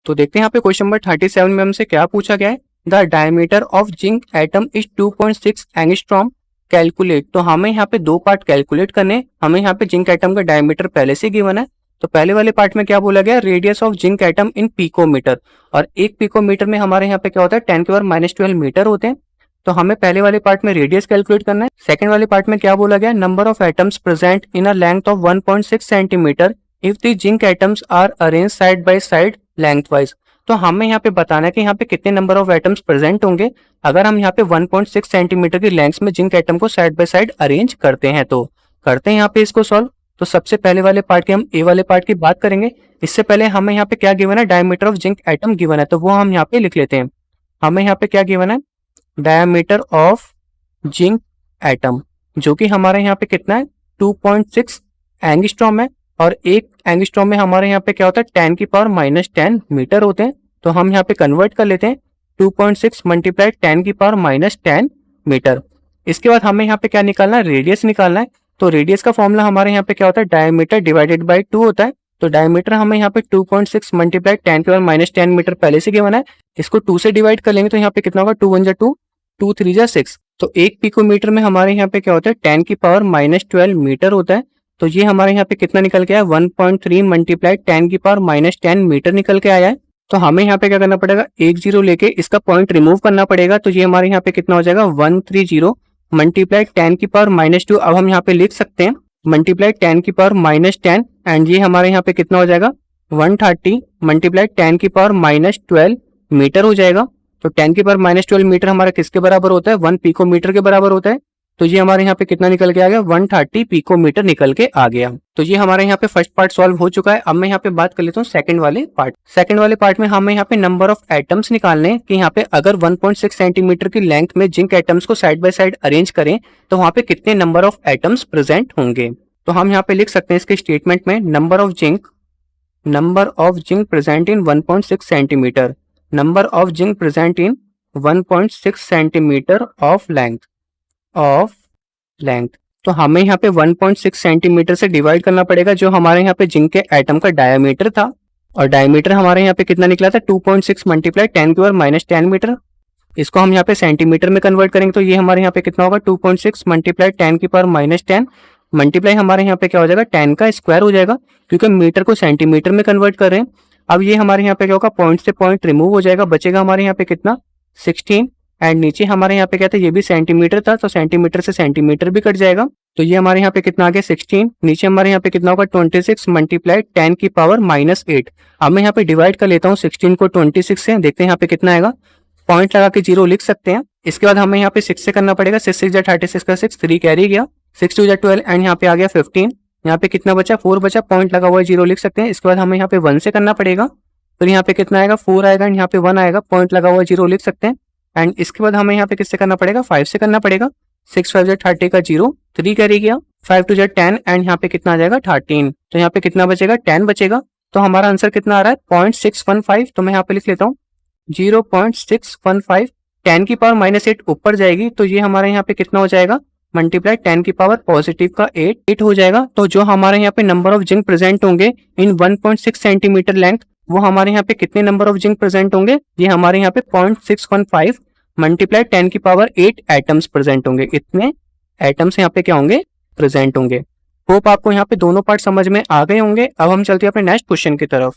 तो देखते हैं यहाँ पे क्वेश्चन नंबर 37 में हमसे क्या पूछा गया है। The diameter of zinc atom is 2.6 angstrom, calculate. तो हमें यहाँ पे दो पार्ट कैलकुलेट करने। हमें यहाँ पे जिंक एटम का डायमीटर पहले से गिवन है। तो पहले वाले पार्ट में क्या बोला गया, radius of zinc atom in picometre, और एक पिकोमीटर में हमारे यहाँ पे क्या होता है 10⁻⁻12 मीटर होते हैं। तो हमें पहले वाले पार्ट में रेडियस कैलकुलेट करना है। सेकंड वाले पार्ट में क्या बोला गया, number of atoms present in a length of 1.6 centimetre if the zinc atoms are arrange side by side lengthwise. तो हमें यहाँ पे बताना है कि यहाँ पे कितने नंबर ऑफ एटम्स प्रेजेंट होंगे अगर हम यहाँ पे 1.6 सेंटीमीटर की लेंथ में जिंक एटम को साइड बाय साइड अरेंज करते हैं। तो करते हैं यहाँ पे इसको सॉल्व। तो सबसे पहले वाले पार्ट की हम ए वाले पार्ट की बात करेंगे। इससे पहले हमें यहाँ पे क्या गिवन है, diameter of zinc atom given है, तो वो हम यहाँ पे लिख लेते हैं। हमें यहाँ पे क्या गिवन है, डायमीटर ऑफ जिंक एटम, जो कि हमारे यहाँ पे कितना है 2.6 एंगस्ट्रॉम है, और एक एंगस्ट्रॉम में हमारे यहाँ पे क्या होता है 10⁻⁻10 मीटर होते हैं। तो हम यहाँ पे कन्वर्ट कर लेते हैं 2.6 मल्टीप्लाई 10⁻⁻10 मीटर। इसके बाद हमें यहाँ पे क्या निकालना है, रेडियस निकालना है। तो रेडियस का फॉर्मूला हमारे यहाँ पे क्या होता है, डायमीटर डिवाइडेड बाय 2 होता है। तो डायमीटर हमें यहाँ पे 2.6 मल्टीप्लाई 10⁻⁻10 मीटर पहले से गिवन है। इसको 2 से डिवाइड कर लेंगे तो यहाँ पे कितना होगा, 2 × 1 = 2, 2 × 3 = 6। तो एक पिकोमीटर में हमारे यहाँ पे क्या होता है 10⁻⁻12 मीटर होता है। तो ये हमारे यहाँ पे कितना निकल के आया, 1.3 मल्टीप्लाई 10⁻⁻10 मीटर निकल के आया है। तो हमें यहाँ पे क्या करना पड़ेगा, एक जीरो लेके इसका पॉइंट रिमूव करना पड़ेगा। तो ये हमारे यहाँ पे कितना हो जाएगा, 130 मल्टीप्लाई 10⁻²। अब हम यहाँ पे लिख सकते हैं मल्टीप्लाई 10⁻10, एंड ये हमारे यहाँ पे कितना हो जाएगा 130 मल्टीप्लाई 10⁻12 मीटर हो जाएगा। तो 10⁻12 मीटर हमारा किसके बराबर होता है, 1 पिकोमीटर के बराबर होता है। तो ये हमारे यहाँ पे कितना निकल के आ गया, 130 पिकोमीटर निकल के आ गया। तो ये हमारे यहाँ पे फर्स्ट पार्ट सॉल्व हो चुका है। अब मैं यहाँ पे बात कर लेता हूँ सेकंड वाले पार्ट। सेकंड वाले पार्ट में हमें यहाँ पे नंबर ऑफ एटम्स निकालने हैं कि यहाँ पे अगर 1.6 सेंटीमीटर की लेंथ में जिंक एटम्स को साइड बाय साइड अरेंज करें तो वहाँ पे कितने नंबर ऑफ एटम्स प्रेजेंट होंगे। तो हम यहाँ पे लिख सकते हैं इसके स्टेटमेंट में, number of zinc present in 1.6 centimetre, number of zinc present in 1.6 centimetre of length. तो हमें यहाँ पे 1.6 सेंटीमीटर से डिवाइड करना पड़ेगा जो हमारे यहाँ पे जिंक के एटम का डायमीटर था, और डायमीटर हमारे यहाँ पे कितना निकला था 2.6 मल्टीप्लाई 10⁻⁻10 मीटर। इसको हम यहाँ पे सेंटीमीटर में कन्वर्ट करेंगे तो ये हमारे यहाँ पे कितना होगा 2.6 मल्टीप्लाई 10⁻⁻10 मल्टीप्लाई हमारे यहाँ पे क्या हो जाएगा 10 का स्क्वायर हो जाएगा, क्योंकि मीटर को सेंटीमीटर में कन्वर्ट कर रहे हैं। अब ये हमारे यहाँ पे क्या होगा, पॉइंट से पॉइंट रिमूव हो जाएगा, बचेगा हमारे यहाँ पे कितना 16, एंड नीचे हमारे यहाँ पे क्या था, ये भी सेंटीमीटर था, तो सेंटीमीटर से सेंटीमीटर भी कट जाएगा। तो ये हमारे यहाँ पे कितना आ गया 16, नीचे हमारे यहाँ पे कितना होगा 26 मल्टीप्लाई 10⁻⁻8। अब मैं यहाँ पे डिवाइड कर लेता हूँ 16 को 26 से, देखते हैं यहाँ पे कितना आएगा, पॉइंट लगा के 0 लिख सकते हैं। इसके बाद हमें यहाँ पे 6 से करना पड़ेगा, 6 6 36 का 6, 3 कैरी गया, 6 2 12, एंड यहाँ पे आ गया 15। यहाँ पे कितना बचा, 4 बचा, पॉइंट लगा हुआ है 0 लिख सकते हैं। इसके बाद हमें यहाँ पे 1 से करना पड़ेगा, फिर यहाँ पे कितना आएगा 4 आएगा, एंड यहाँ पे 1 आएगा, पॉइंट लगा हुआ 0 लिख सकते हैं। एंड इसके बाद हमें यहाँ पे किससे करना पड़ेगा, 5 से करना पड़ेगा, 6 5 30 का 0, 3 कैरी गया, 5 2 10, एंड यहाँ पे कितना आ जाएगा 13। तो यहाँ पे कितना बचेगा, 10 बचेगा। तो हमारा आंसर कितना आ रहा है 0.615। तो मैं यहाँ पे लिख लेता हूँ 0.615, 10⁻⁻8 ऊपर जाएगी तो ये हमारे यहाँ पे कितना हो जाएगा, मल्टीप्लाई 10⁻⁻8 का 8 हो जाएगा। तो जो हमारे यहाँ पे नंबर ऑफ जिंक प्रेजेंट होंगे इन 1.6 सेंटीमीटर लेंथ, वो हमारे यहाँ पे कितने नंबर ऑफ जिंक प्रेजेंट होंगे, ये हमारे यहाँ पे 0.615 मल्टीप्लाई 10⁻8 एटम्स प्रेजेंट होंगे। इतने एटम्स यहाँ पे क्या होंगे, प्रेजेंट होंगे। होप आपको यहाँ पे दोनों पार्ट समझ में आ गए होंगे। अब हम चलते हैं अपने नेक्स्ट क्वेश्चन की तरफ।